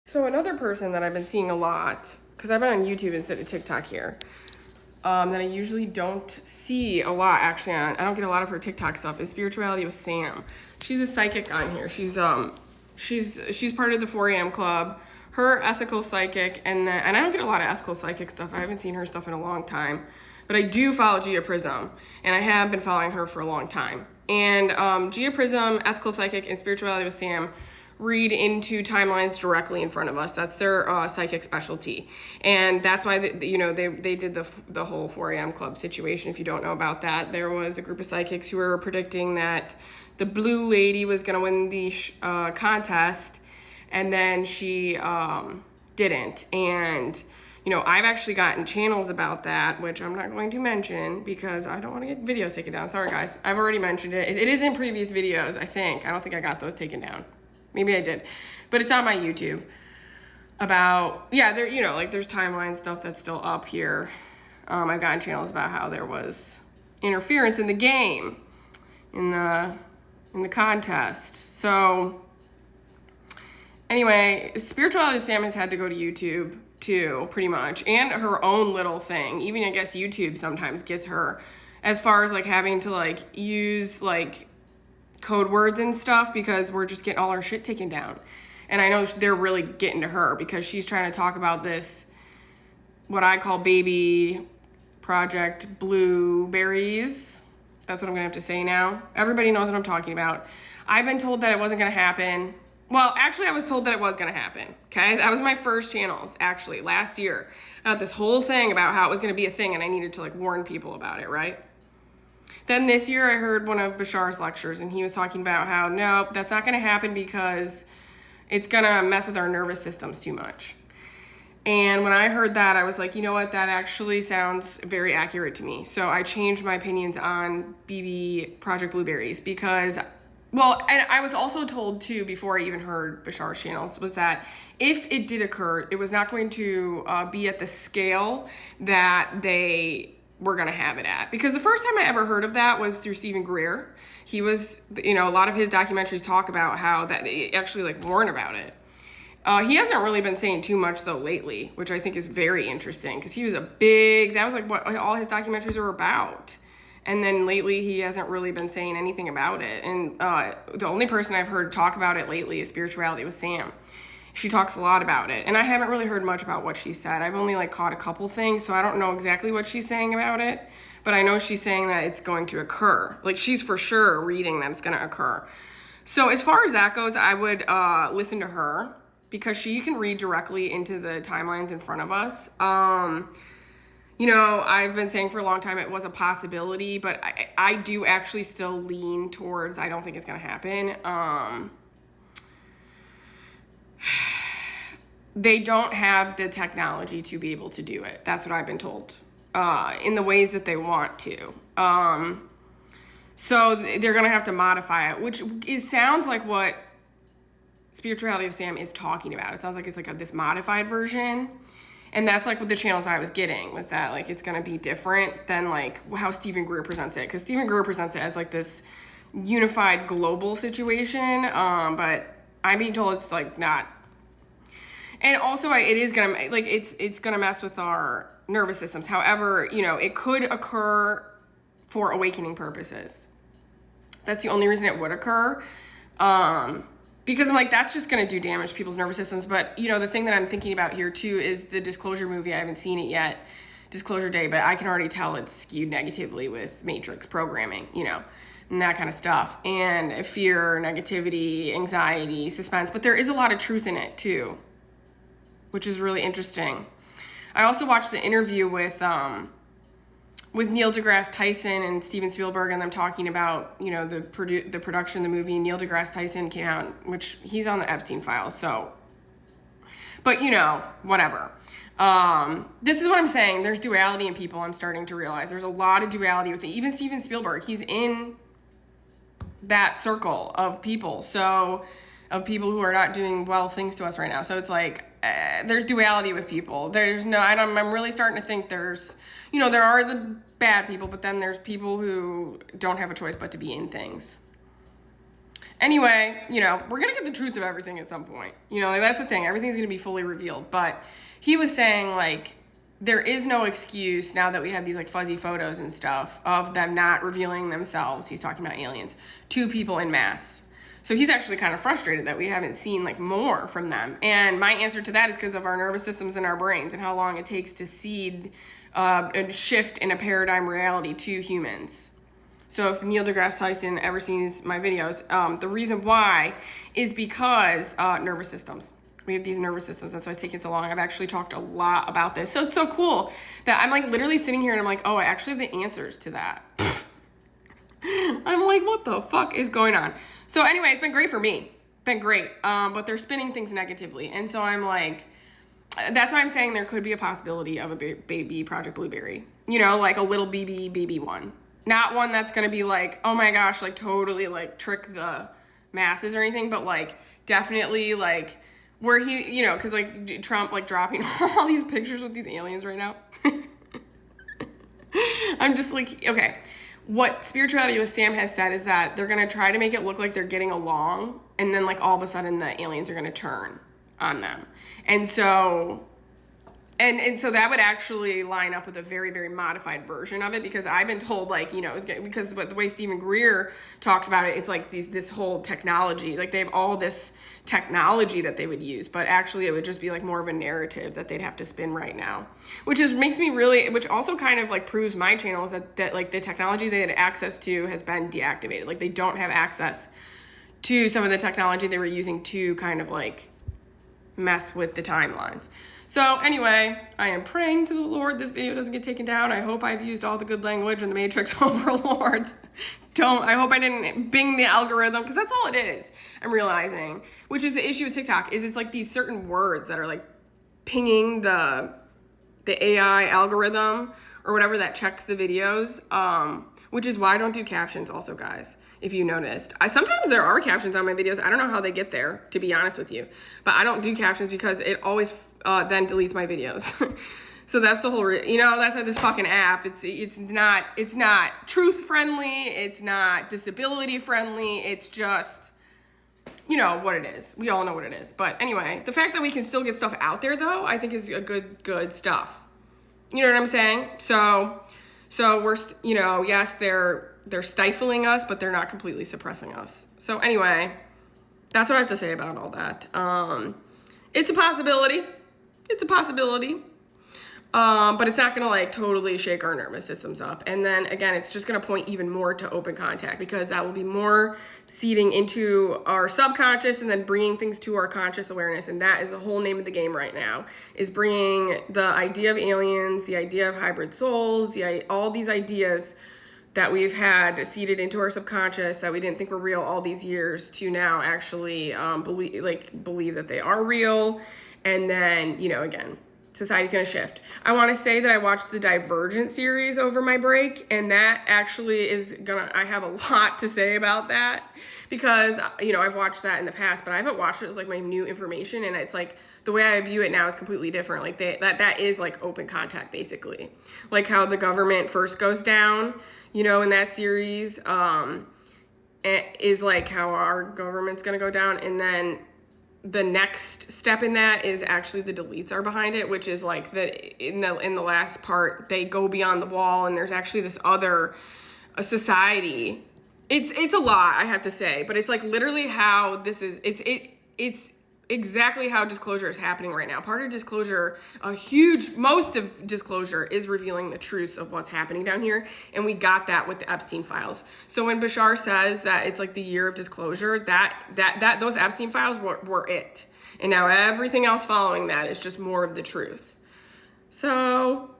So another person that I've been seeing a lot, because I've been on YouTube instead of TikTok here, that I usually don't see a lot actually on, I don't get a lot of her TikTok stuff, is Spirituality with Sam. She's a psychic on here. She's part of the 4am club. Her ethical psychic, and I don't get a lot of ethical psychic stuff. I haven't seen her stuff in a long time. But I do follow Gia Prism, and I have been following her for a long time. And Gia Prism, Ethical Psychic, and Spirituality with Sam read into timelines directly in front of us. That's their psychic specialty, and that's why they did the whole 4am club situation. If you don't know about that, there was a group of psychics who were predicting that the blue lady was going to win the contest, and then she didn't. And I've actually gotten channels about that, which I'm not going to mention because I don't want to get videos taken down. Sorry, guys. I've already mentioned it. It is in previous videos, I think. I don't think I got those taken down. Maybe I did. But it's on my YouTube. About, there's timeline stuff that's still up here. I've gotten channels about how there was interference in the game, in the contest. So, anyway, Spirituality Sam has had to go to YouTube too, pretty much, and her own little thing. Even I guess YouTube sometimes gets her, as far as having to use code words and stuff, because we're just getting all our shit taken down. And I know they're really getting to her because she's trying to talk about this, what I call baby project blueberries. That's what I'm gonna have to say now. Everybody knows what I'm talking about. I've been told that it wasn't gonna happen. Well, actually, I was told that it was going to happen, okay? That was my first channels, actually, last year. I had this whole thing about how it was going to be a thing, and I needed to, warn people about it, right? Then this year, I heard one of Bashar's lectures, and he was talking about how, no, that's not going to happen because it's going to mess with our nervous systems too much. And when I heard that, I was like, you know what? That actually sounds very accurate to me. So I changed my opinions on BB Project Blueberries because... Well, and I was also told, too, before I even heard Bashar's channels, was that if it did occur, it was not going to be at the scale that they were going to have it at. Because the first time I ever heard of that was through Stephen Greer. He was, a lot of his documentaries talk about how that they actually, warn about it. He hasn't really been saying too much, though, lately, which I think is very interesting. Because he was that was, what all his documentaries were about. And then lately, he hasn't really been saying anything about it. And the only person I've heard talk about it lately is Spirituality with Sam. She talks a lot about it. And I haven't really heard much about what she said. I've only caught a couple things, so I don't know exactly what she's saying about it. But I know she's saying that it's going to occur. She's for sure reading that it's going to occur. So as far as that goes, I would listen to her because she can read directly into the timelines in front of us. I've been saying for a long time it was a possibility, but I do actually still lean towards I don't think it's going to happen. They don't have the technology to be able to do it. That's what I've been told, in the ways that they want to. So they're going to have to modify it, which sounds like what Spirituality of Sam is talking about. It sounds like it's this modified version. And that's what the channels I was getting was that it's going to be different than how Stephen Greer presents it. Because Stephen Greer presents it as this unified global situation. But I'm being told it's not. And also it is going to it's going to mess with our nervous systems. However, it could occur for awakening purposes. That's the only reason it would occur. Because I'm that's just going to do damage to people's nervous systems. But, the thing that I'm thinking about here, too, is the Disclosure movie. I haven't seen it yet, Disclosure Day, but I can already tell it's skewed negatively with Matrix programming, and that kind of stuff. And fear, negativity, anxiety, suspense. But there is a lot of truth in it, too, which is really interesting. I also watched the interview with Neil deGrasse Tyson and Steven Spielberg and them talking about, the production of the movie. Neil deGrasse Tyson came out, which he's on the Epstein files, so. But, whatever. This is what I'm saying. There's duality in people, I'm starting to realize. There's a lot of duality with it. Even Steven Spielberg, he's in that circle of people, of people who are not doing well things to us right now. So it's there's duality with people. I'm really starting to think there's, there are the bad people, but then there's people who don't have a choice but to be in things. Anyway, you know, we're going to get the truth of everything at some point. You know, like, that's the thing. Everything's going to be fully revealed. But he was saying, like, there is no excuse now that we have these, like, fuzzy photos and stuff of them not revealing themselves, he's talking about aliens, to people in mass. So he's actually kind of frustrated that we haven't seen, like, more from them. And my answer to that is because of our nervous systems and our brains and how long it takes to seed a shift in a paradigm reality to humans. So if Neil deGrasse Tyson ever sees my videos, the reason why is because nervous systems. We have these nervous systems. That's why it's taking so long. I've actually talked a lot about this. So it's so cool that I'm like literally sitting here and I'm like, oh, I actually have the answers to that. I'm like, what the fuck is going on? So anyway, it's been great for me. Been great. But they're spinning things negatively. And so I'm like, that's why I'm saying there could be a possibility of a baby Project Blueberry. You know, like a little baby one. Not one that's going to be like, oh my gosh, like totally like trick the masses or anything, but like definitely like where he, you know, because like Trump like dropping all these pictures with these aliens right now. I'm just like, okay, what Spirituality with Sam has said is that they're going to try to make it look like they're getting along, and then like all of a sudden the aliens are going to turn on them. And so... And so that would actually line up with a very, very modified version of it, because I've been told, like, you know, because the way Stephen Greer talks about it, it's like this whole technology, like they have all this technology that they would use, but actually it would just be like more of a narrative that they'd have to spin right now, which also kind of like proves my channel is that like the technology they had access to has been deactivated. Like they don't have access to some of the technology they were using to kind of like mess with the timelines. So anyway, I am praying to the Lord this video doesn't get taken down. I hope I've used all the good language and the Matrix overlords. I hope I didn't bing the algorithm, because that's all it is, I'm realizing. Which is the issue with TikTok, is it's like these certain words that are like pinging the AI algorithm or whatever that checks the videos. Which is why I don't do captions also, guys, if you noticed. Sometimes there are captions on my videos. I don't know how they get there, to be honest with you. But I don't do captions because it always then deletes my videos. So that's the whole, that's why this fucking app, it's not truth friendly. It's not disability friendly. It's just, you know what it is. We all know what it is. But anyway, the fact that we can still get stuff out there, though, I think is a good stuff. You know what I'm saying? So we're, yes, they're stifling us, but they're not completely suppressing us. So anyway, that's what I have to say about all that. It's a possibility. But it's not going to like totally shake our nervous systems up. And then again, it's just going to point even more to open contact, because that will be more seeding into our subconscious and then bringing things to our conscious awareness. And that is the whole name of the game right now, is bringing the idea of aliens, the idea of hybrid souls, all these ideas that we've had seeded into our subconscious that we didn't think were real all these years, to now actually believe that they are real. And then, again, society's going to shift. I want to say that I watched the Divergent series over my break, and that actually I have a lot to say about that, because, I've watched that in the past, but I haven't watched it with like my new information, and it's like the way I view it now is completely different. Like that is like open contact, basically. Like how the government first goes down, in that series, it is like how our government's going to go down, and then the next step in that is actually the deletes are behind it, which is like in the last part, they go beyond the wall and there's actually this other society. It's a lot, I have to say, but it's like literally how this is, it's exactly how disclosure is happening right now. Part of disclosure, most of disclosure is revealing the truths of what's happening down here. And we got that with the Epstein files. So when Bashar says that it's like the year of disclosure, that those Epstein files were it. And now everything else following that is just more of the truth. So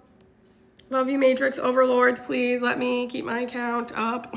love you, Matrix overlords. Please let me keep my account up.